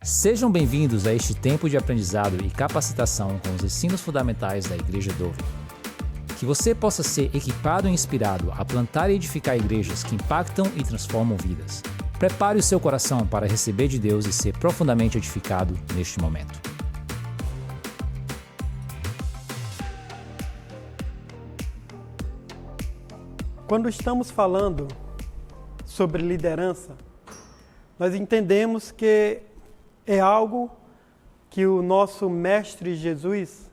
Sejam bem-vindos a este tempo de aprendizado e capacitação com os ensinos fundamentais da Igreja Dove. Que você possa ser equipado e inspirado a plantar e edificar igrejas que impactam e transformam vidas. Prepare o seu coração para receber de Deus e ser profundamente edificado neste momento. Quando estamos falando sobre liderança, nós entendemos que é algo que o nosso Mestre Jesus,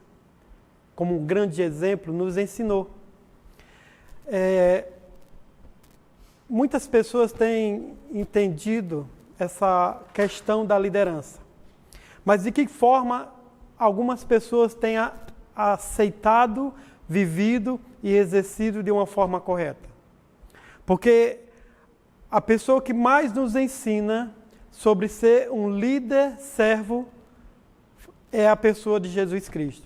como um grande exemplo, nos ensinou. Muitas pessoas têm entendido essa questão da liderança, mas de que forma algumas pessoas têm aceitado, vivido e exercido de uma forma correta. Porque a pessoa que mais nos ensina sobre ser um líder servo é a pessoa de Jesus Cristo.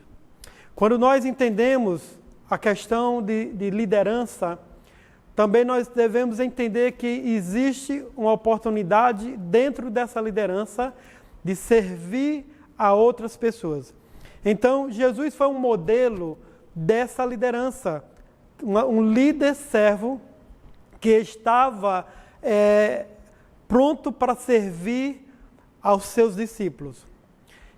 Quando nós entendemos a questão de liderança, também nós devemos entender que existe uma oportunidade dentro dessa liderança de servir a outras pessoas. Então, Jesus foi um modelo dessa liderança, um líder servo que estava pronto para servir aos seus discípulos.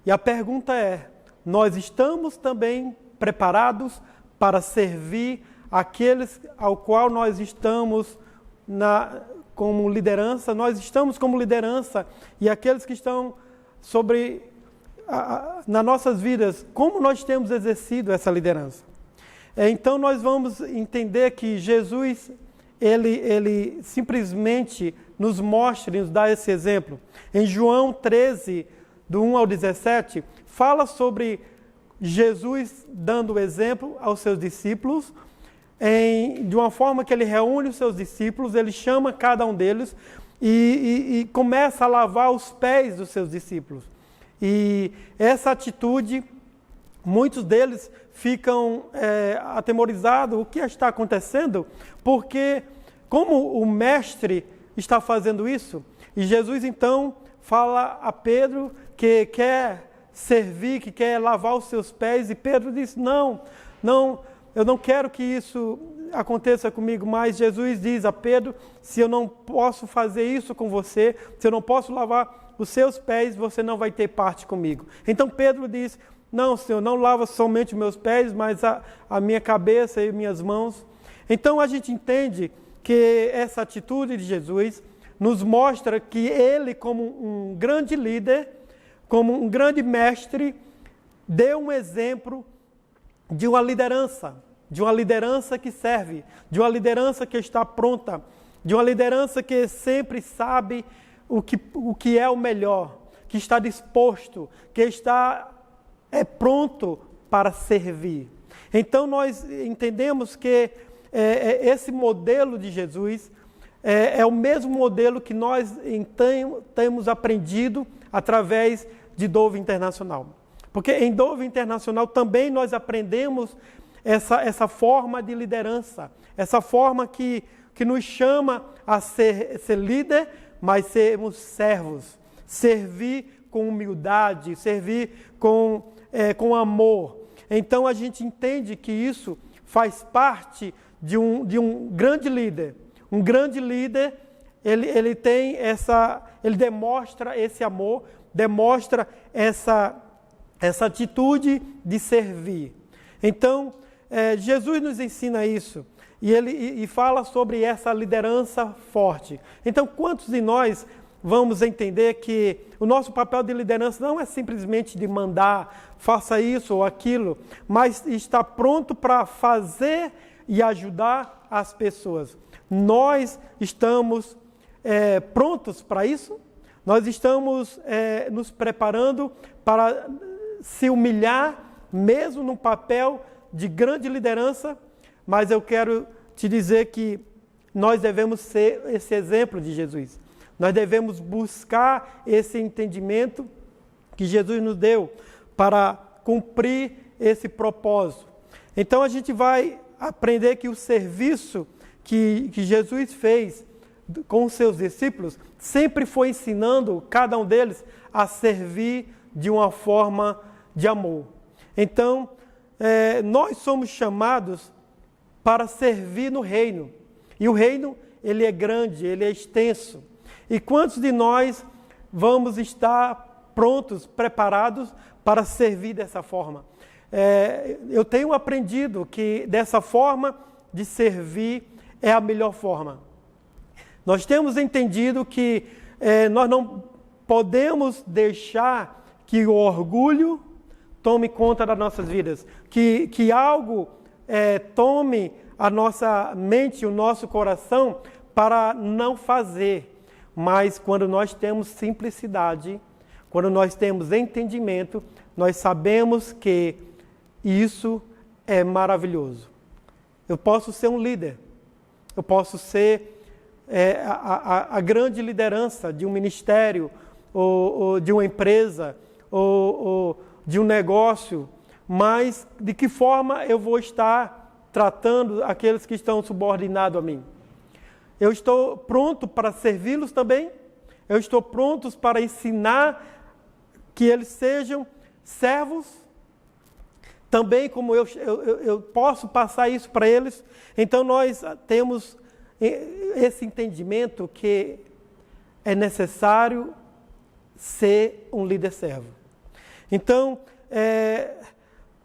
E a pergunta é, nós estamos também preparados para servir aqueles ao qual nós estamos como liderança? Nós estamos como liderança e aqueles que estão nas nossas vidas, como nós temos exercido essa liderança? Então nós vamos entender que Jesus, ele simplesmente nos mostra e nos dá esse exemplo. Em João 13, do 1 ao 17, fala sobre Jesus dando o exemplo aos seus discípulos, de uma forma que ele reúne os seus discípulos, ele chama cada um deles e começa a lavar os pés dos seus discípulos. E essa atitude, muitos deles ficam atemorizados, o que está acontecendo? Porque como o mestre está fazendo isso, e Jesus então fala a Pedro que quer servir, que quer lavar os seus pés, e Pedro diz, não, eu não quero que isso aconteça comigo, mas Jesus diz a Pedro, se eu não posso fazer isso com você, se eu não posso lavar os seus pés, você não vai ter parte comigo. Então Pedro diz, não, Senhor, não lava somente os meus pés, mas a minha cabeça e minhas mãos. Então a gente entende que essa atitude de Jesus nos mostra que ele, como um grande líder, como um grande mestre, deu um exemplo de uma liderança que serve, de uma liderança que está pronta, de uma liderança que sempre sabe o que é o melhor, que está disposto, que está pronto para servir. Então nós entendemos que esse modelo de Jesus é o mesmo modelo que nós temos aprendido através de Dove Internacional. Porque em Dove Internacional também nós aprendemos essa forma de liderança, essa forma que nos chama a ser líder, mas sermos servos, servir com humildade, servir com amor. Então a gente entende que isso faz parte de um grande líder. Um grande líder, ele demonstra esse amor, demonstra essa atitude de servir. Então, Jesus nos ensina isso, e fala sobre essa liderança forte. Então, quantos de nós vamos entender que o nosso papel de liderança não é simplesmente de mandar, faça isso ou aquilo, mas está pronto para fazer e ajudar as pessoas. Nós estamos prontos para isso? Nós estamos nos preparando para se humilhar, mesmo no papel de grande liderança, mas eu quero te dizer que nós devemos ser esse exemplo de Jesus. Nós devemos buscar esse entendimento que Jesus nos deu para cumprir esse propósito. Então a gente vai aprender que o serviço que Jesus fez com os seus discípulos, sempre foi ensinando cada um deles a servir de uma forma de amor. Então, nós somos chamados para servir no reino. E o reino, ele é grande, ele é extenso. E quantos de nós vamos estar prontos, preparados para servir dessa forma? Eu tenho aprendido que dessa forma de servir é a melhor forma. Nós temos entendido que nós não podemos deixar que o orgulho tome conta das nossas vidas, que algo tome a nossa mente, o nosso coração para não fazer. Mas quando nós temos simplicidade, quando nós temos entendimento, nós sabemos que isso é maravilhoso. Eu posso ser um líder, eu posso ser a grande liderança de um ministério, ou de uma empresa, ou de um negócio, mas de que forma eu vou estar tratando aqueles que estão subordinados a mim? Eu estou pronto para servi-los também? Eu estou pronto para ensinar que eles sejam servos? Também como eu posso passar isso para eles? Então nós temos esse entendimento que é necessário ser um líder servo. Então,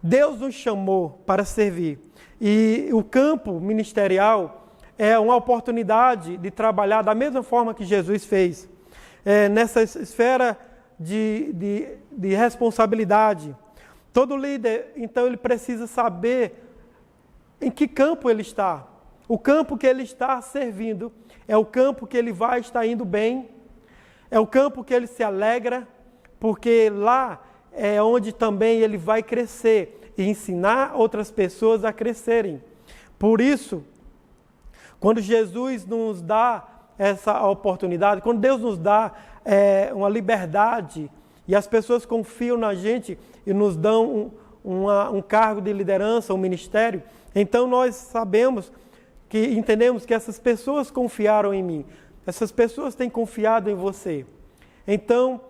Deus nos chamou para servir. E o campo ministerial é uma oportunidade de trabalhar da mesma forma que Jesus fez. Nessa esfera de responsabilidade. Todo líder, então, ele precisa saber em que campo ele está. O campo que ele está servindo é o campo que ele vai estar indo bem, é o campo que ele se alegra, porque lá é onde também ele vai crescer e ensinar outras pessoas a crescerem. Por isso, quando Jesus nos dá essa oportunidade, quando Deus nos dá uma liberdade e as pessoas confiam na gente e nos dão um cargo de liderança, um ministério, então nós sabemos entendemos que essas pessoas confiaram em mim, essas pessoas têm confiado em você. Então,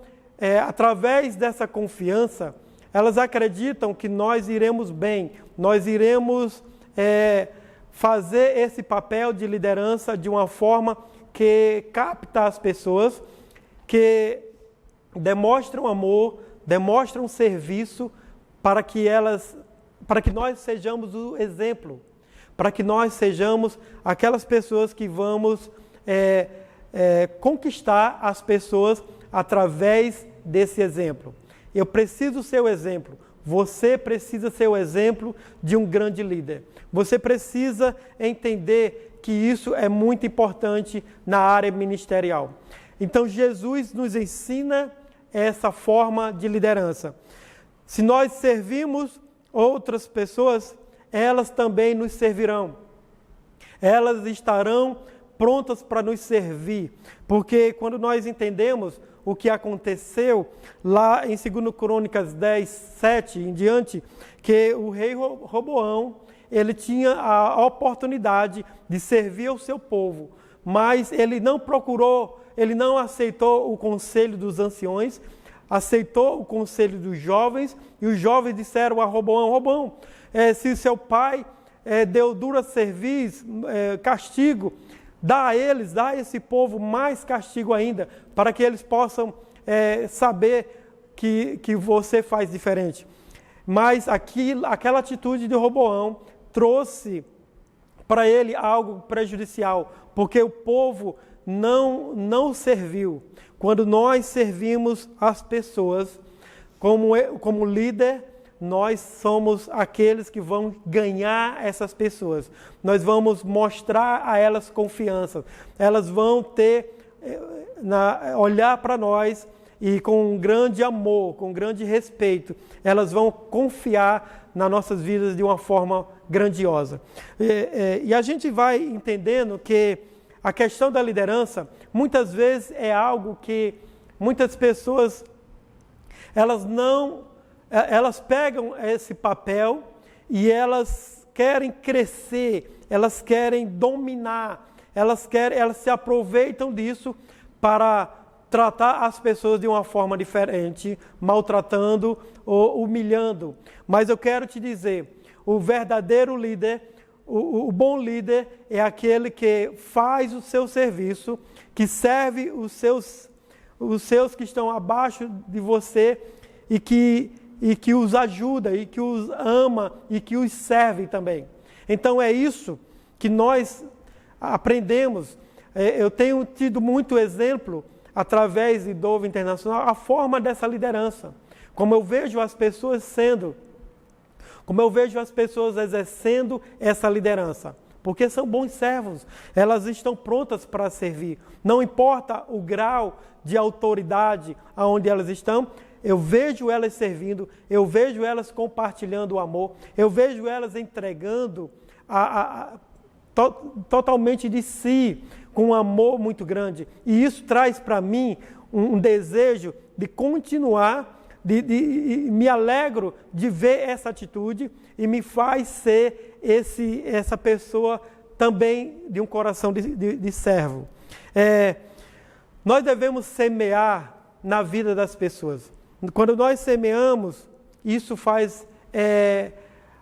através dessa confiança, elas acreditam que nós iremos bem, nós iremos fazer esse papel de liderança de uma forma que capta as pessoas, que demonstram amor, demonstram serviço para que nós sejamos o exemplo, para que nós sejamos aquelas pessoas que vamos conquistar as pessoas através desse exemplo. Eu preciso ser o exemplo. Você precisa ser o exemplo de um grande líder. Você precisa entender que isso é muito importante na área ministerial. Então, Jesus nos ensina essa forma de liderança. Se nós servimos outras pessoas, elas também nos servirão. Elas estarão prontas para nos servir. Porque quando nós entendemos o que aconteceu lá em 2 Crônicas 10, 7 em diante, que o rei Roboão, ele tinha a oportunidade de servir ao seu povo, mas ele não procurou, ele não aceitou o conselho dos anciões, aceitou o conselho dos jovens, e os jovens disseram a Roboão: Roboão, se seu pai deu dura serviço, castigo, dá a esse povo mais castigo ainda, para que eles possam saber que você faz diferente. Mas aquela atitude de Roboão trouxe para ele algo prejudicial, porque o povo não serviu. Quando nós servimos as pessoas, como líder, nós somos aqueles que vão ganhar essas pessoas. Nós vamos mostrar a elas confiança. Elas vão olhar para nós e com um grande amor, com um grande respeito, elas vão confiar nas nossas vidas de uma forma grandiosa. E a gente vai entendendo que a questão da liderança, muitas vezes é algo que muitas pessoas, elas pegam esse papel e elas querem crescer, elas querem dominar, elas se aproveitam disso para tratar as pessoas de uma forma diferente, maltratando ou humilhando. Mas eu quero te dizer, o verdadeiro líder, o bom líder é aquele que faz o seu serviço, que serve os seus que estão abaixo de você e que os ajuda, e que os ama, e que os serve também. Então é isso que nós aprendemos. Eu tenho tido muito exemplo, através de Dove Internacional, a forma dessa liderança. Como eu vejo as pessoas exercendo essa liderança. Porque são bons servos, elas estão prontas para servir. Não importa o grau de autoridade aonde elas estão, eu vejo elas servindo, eu vejo elas compartilhando o amor, eu vejo elas entregando totalmente de si, com um amor muito grande. E isso traz para mim um desejo de continuar, me alegro de ver essa atitude e me faz ser essa pessoa também de um coração de servo. Nós devemos semear na vida das pessoas. Quando nós semeamos, isso faz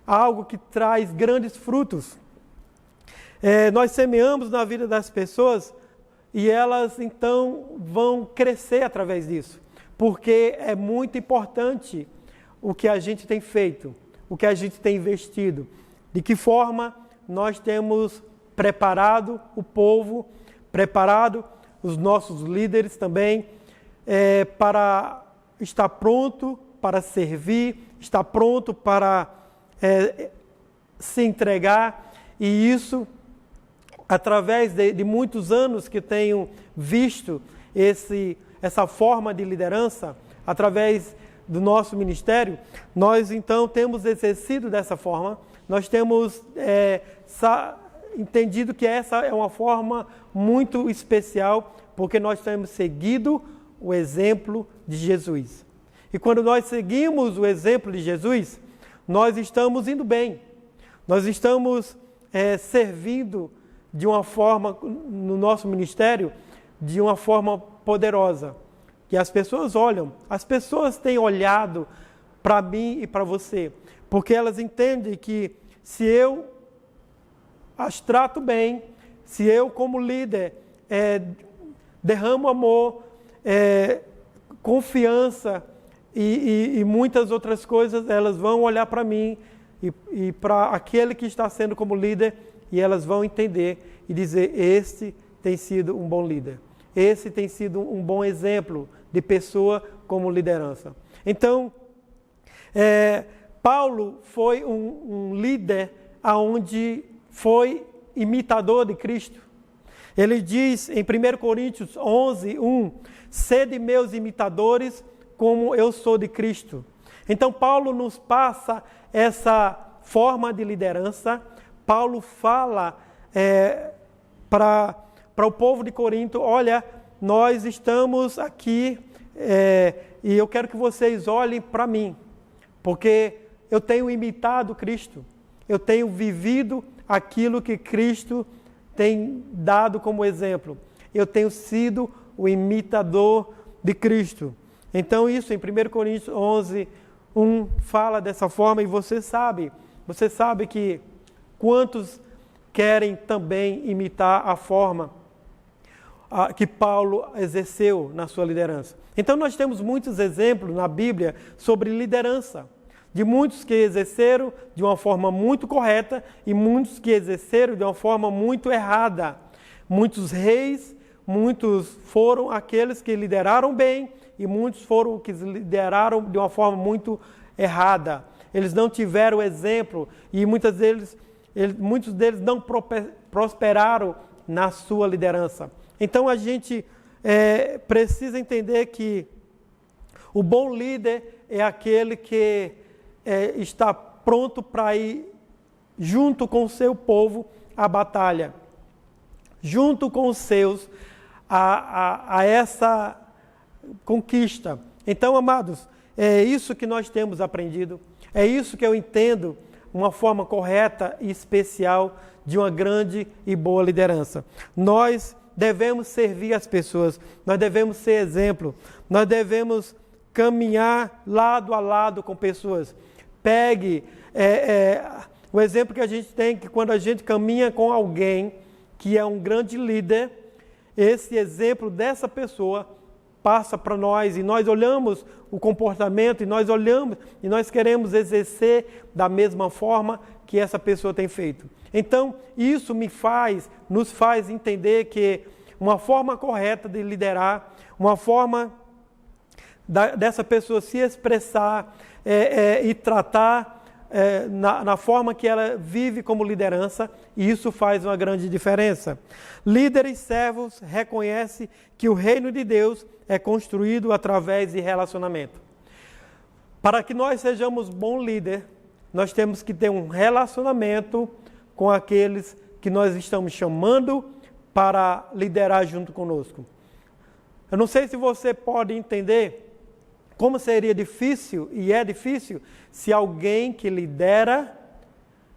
algo que traz grandes frutos. Nós semeamos na vida das pessoas e elas então vão crescer através disso. Porque é muito importante o que a gente tem feito, o que a gente tem investido. De que forma nós temos preparado o povo, preparado os nossos líderes também, para estar pronto para servir, estar pronto para se entregar. E isso, através de muitos anos que tenho visto essa forma de liderança, através do nosso ministério, nós então temos exercido dessa forma, nós temos entendido que essa é uma forma muito especial, porque nós temos seguido o exemplo de Jesus. E quando nós seguimos o exemplo de Jesus, nós estamos indo bem, nós estamos servindo de uma forma, no nosso ministério, de uma forma poderosa. Que as pessoas olham, as pessoas têm olhado para mim e para você, porque elas entendem que se eu as trato bem, se eu como líder derramo amor, confiança e muitas outras coisas, elas vão olhar para mim e para aquele que está sendo como líder, e elas vão entender e dizer: este tem sido um bom líder, esse tem sido um bom exemplo de pessoa como liderança. Então, Paulo foi um líder aonde foi imitador de Cristo. Ele diz em 1 Coríntios 11:1, sede meus imitadores como eu sou de Cristo. Então Paulo nos passa essa forma de liderança. Paulo fala para o povo de Corinto: olha, nós estamos aqui e eu quero que vocês olhem para mim, porque eu tenho imitado Cristo, eu tenho vivido aquilo que Cristo tem dado como exemplo, eu tenho sido o imitador de Cristo. Então isso em 1 Coríntios 11:1 fala dessa forma, e você sabe que quantos querem também imitar a forma que Paulo exerceu na sua liderança. Então nós temos muitos exemplos na Bíblia sobre liderança, de muitos que exerceram de uma forma muito correta e muitos que exerceram de uma forma muito errada. Muitos reis, muitos foram aqueles que lideraram bem e muitos foram os que lideraram de uma forma muito errada. Eles não tiveram exemplo e muitos deles não prosperaram na sua liderança. Então a gente precisa entender que o bom líder é aquele que está pronto para ir junto com o seu povo à batalha, junto com os seus a essa conquista. Então, amados, é isso que nós temos aprendido, é isso que eu entendo uma forma correta e especial de uma grande e boa liderança. Nós devemos servir as pessoas, nós devemos ser exemplo, nós devemos caminhar lado a lado com pessoas. Pegue o exemplo que a gente tem, que quando a gente caminha com alguém que é um grande líder, esse exemplo dessa pessoa passa para nós e nós olhamos o comportamento e nós olhamos e nós queremos exercer da mesma forma que essa pessoa tem feito. Então, isso nos faz entender que uma forma correta de liderar, uma forma dessa pessoa se expressar e tratar na forma que ela vive como liderança, e isso faz uma grande diferença. Líderes servos reconhecem que o reino de Deus é construído através de relacionamento. Para que nós sejamos bom líder, nós temos que ter um relacionamento com aqueles que nós estamos chamando para liderar junto conosco. Eu não sei se você pode entender como seria difícil, e é difícil, se alguém que lidera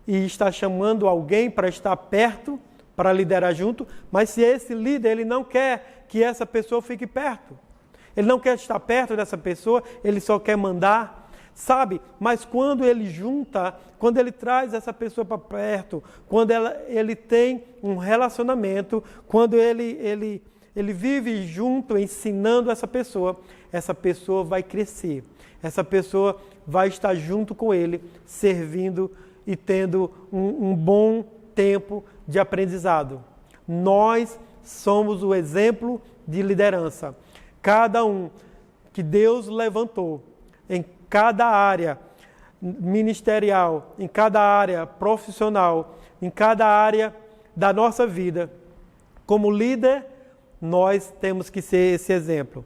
e está chamando alguém para estar perto, para liderar junto, mas se esse líder ele não quer que essa pessoa fique perto. Ele não quer estar perto dessa pessoa, ele só quer mandar, sabe? Mas quando ele junta, quando ele traz essa pessoa para perto, quando ele tem um relacionamento, quando ele vive junto, ensinando essa pessoa vai crescer. Essa pessoa vai estar junto com ele, servindo e tendo um bom tempo de aprendizado. Nós somos o exemplo de liderança. Cada um que Deus levantou, em cada área ministerial, em cada área profissional, em cada área da nossa vida, como líder, nós temos que ser esse exemplo.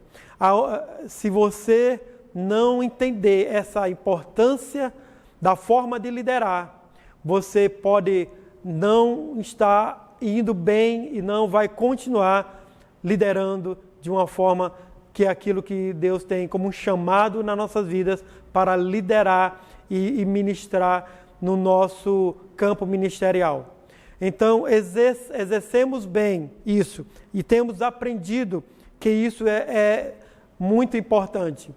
Se você não entender essa importância da forma de liderar, você pode não estar indo bem e não vai continuar liderando de uma forma que é aquilo que Deus tem como um chamado nas nossas vidas para liderar e ministrar no nosso campo ministerial. Então, exercemos bem isso e temos aprendido que isso é muito importante.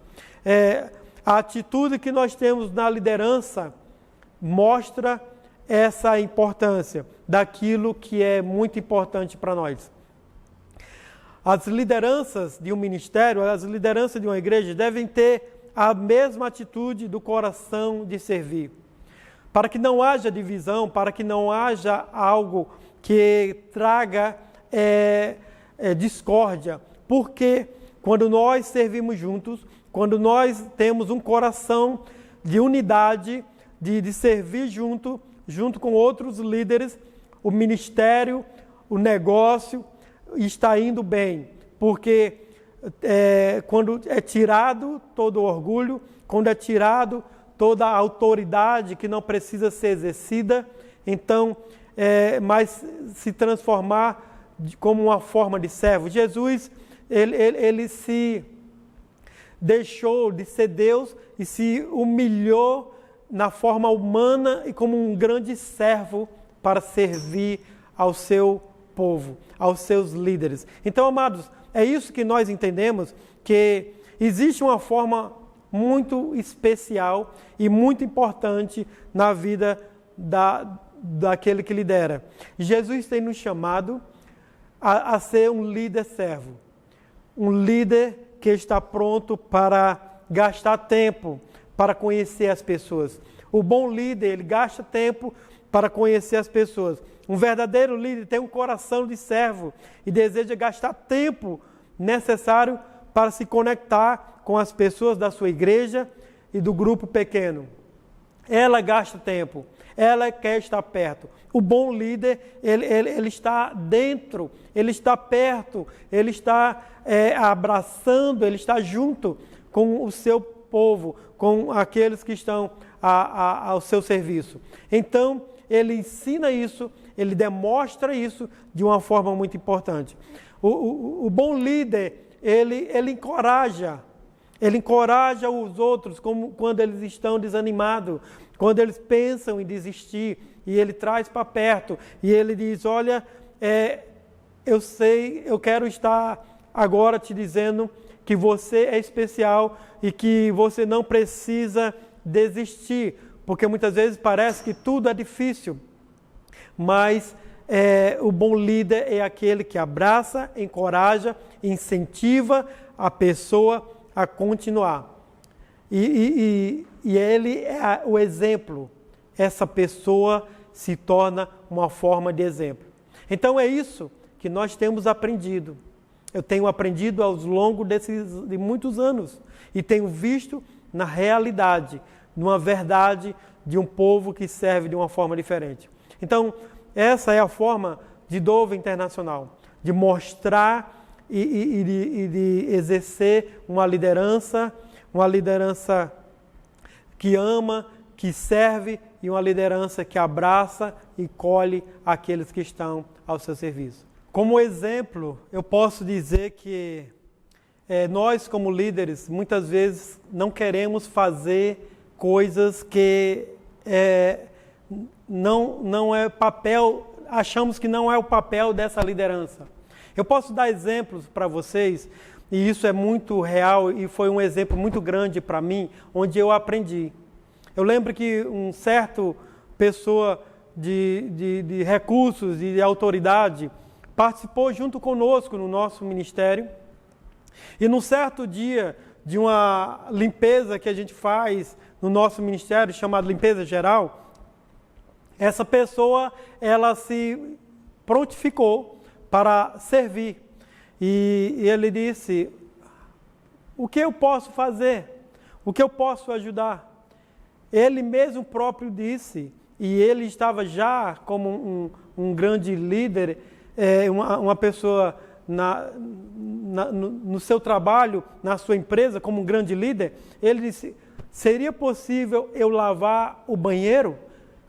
A atitude que nós temos na liderança mostra essa importância daquilo que é muito importante para nós. As lideranças de um ministério, as lideranças de uma igreja devem ter a mesma atitude do coração de servir. Para que não haja divisão, para que não haja algo que traga discórdia. Porque quando nós servimos juntos, quando nós temos um coração de unidade, de servir junto com outros líderes, o ministério, o negócio está indo bem. Porque quando é tirado todo o orgulho, quando é tirado toda a autoridade que não precisa ser exercida, então, mas se transformar como uma forma de servo. Jesus, ele se deixou de ser Deus e se humilhou na forma humana e como um grande servo para servir ao seu povo, aos seus líderes. Então, amados, é isso que nós entendemos, que existe uma forma muito especial e muito importante na vida daquele que lidera. Jesus tem nos chamado a ser um líder servo, um líder que está pronto para gastar tempo para conhecer as pessoas. O bom líder, ele gasta tempo para conhecer as pessoas. Um verdadeiro líder tem um coração de servo e deseja gastar tempo necessário para se conectar com as pessoas da sua igreja e do grupo pequeno. Ela gasta tempo, ela quer estar perto. O bom líder, ele está dentro, ele está perto, ele está abraçando, ele está junto com o seu povo, com aqueles que estão ao seu serviço. Então, ele ensina isso, ele demonstra isso de uma forma muito importante. O bom líder, ele encoraja, Ele encoraja os outros como quando eles estão desanimados, quando eles pensam em desistir, e ele traz para perto, e ele diz, olha, eu quero estar agora te dizendo que você é especial e que você não precisa desistir, porque muitas vezes parece que tudo é difícil, mas o bom líder é aquele que abraça, encoraja, incentiva a pessoa a continuar. E ele é o exemplo. Essa pessoa se torna uma forma de exemplo. Então é isso que nós temos aprendido. Eu tenho aprendido ao longo de muitos anos e tenho visto na realidade, numa verdade de um povo que serve de uma forma diferente. Então, essa é a forma de Dove Internacional, de mostrar e de exercer uma liderança que ama, que serve e uma liderança que abraça e colhe aqueles que estão ao seu serviço. Como exemplo, eu posso dizer que nós, como líderes, muitas vezes não queremos fazer coisas que não é papel, achamos que não é o papel dessa liderança. Eu posso dar exemplos para vocês, e isso é muito real e foi um exemplo muito grande para mim, onde eu aprendi. Eu lembro que um certo pessoa de recursos e de autoridade participou junto conosco no nosso ministério, e num certo dia de uma limpeza que a gente faz no nosso ministério, chamada limpeza geral, essa pessoa, ela se prontificou para servir. E ele disse, o que eu posso fazer? O que eu posso ajudar? Ele mesmo próprio disse, e ele estava já como um grande líder, uma pessoa no seu trabalho, na sua empresa, como um grande líder, ele disse, seria possível eu lavar o banheiro?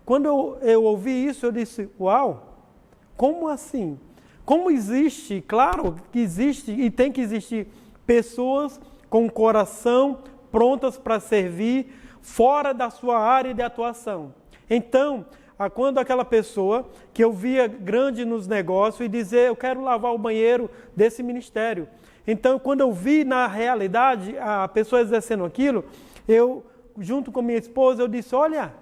Quando eu ouvi isso, eu disse, uau, como assim? Como existe, claro que existe e tem que existir pessoas com o coração prontas para servir fora da sua área de atuação. Então, quando aquela pessoa que eu via grande nos negócios e dizer, eu quero lavar o banheiro desse ministério. Então, quando eu vi na realidade a pessoa exercendo aquilo, eu, junto com minha esposa, eu disse, olha,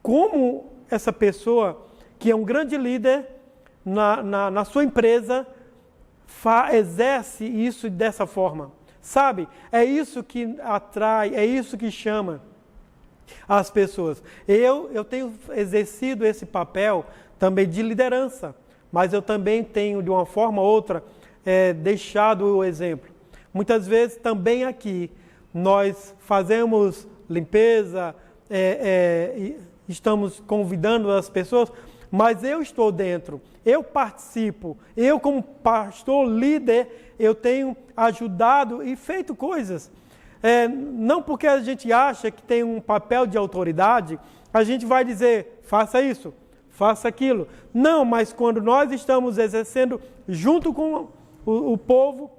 como essa pessoa, que é um grande líder na sua empresa, exerce isso dessa forma. Sabe, é isso que atrai, é isso que chama as pessoas. Eu tenho exercido esse papel também de liderança, mas eu também tenho, de uma forma ou outra, deixado o exemplo. Muitas vezes também aqui nós fazemos limpeza, estamos convidando as pessoas, mas eu estou dentro, eu participo, eu como pastor líder, eu tenho ajudado e feito coisas. Não porque a gente acha que tem um papel de autoridade, a gente vai dizer, faça isso, faça aquilo. Não, mas quando nós estamos exercendo junto com o povo,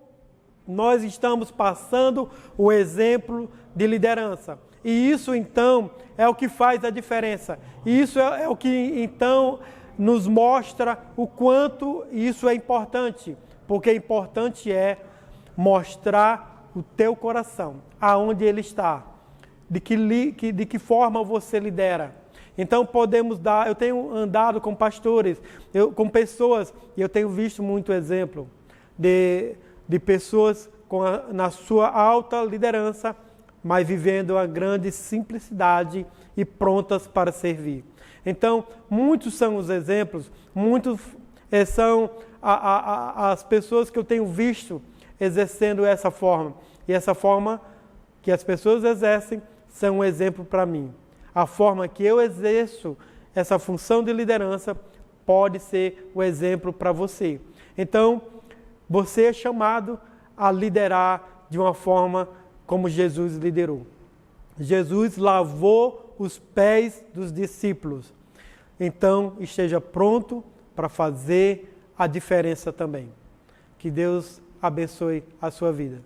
nós estamos passando o exemplo de liderança. E isso, então, é o que faz a diferença. E isso é o que, então, nos mostra o quanto isso é importante. Porque importante é mostrar o teu coração, aonde ele está, de que forma você lidera. Então, podemos dar... Eu tenho andado com pastores, com pessoas, e eu tenho visto muito exemplo de pessoas na sua alta liderança, mas vivendo a grande simplicidade e prontas para servir. Então, muitos são os exemplos, muitos são as pessoas que eu tenho visto exercendo essa forma. E essa forma que as pessoas exercem são um exemplo para mim. A forma que eu exerço essa função de liderança pode ser o exemplo para você. Então, você é chamado a liderar de uma forma como Jesus liderou. Jesus lavou os pés dos discípulos. Então, esteja pronto para fazer a diferença também. Que Deus abençoe a sua vida.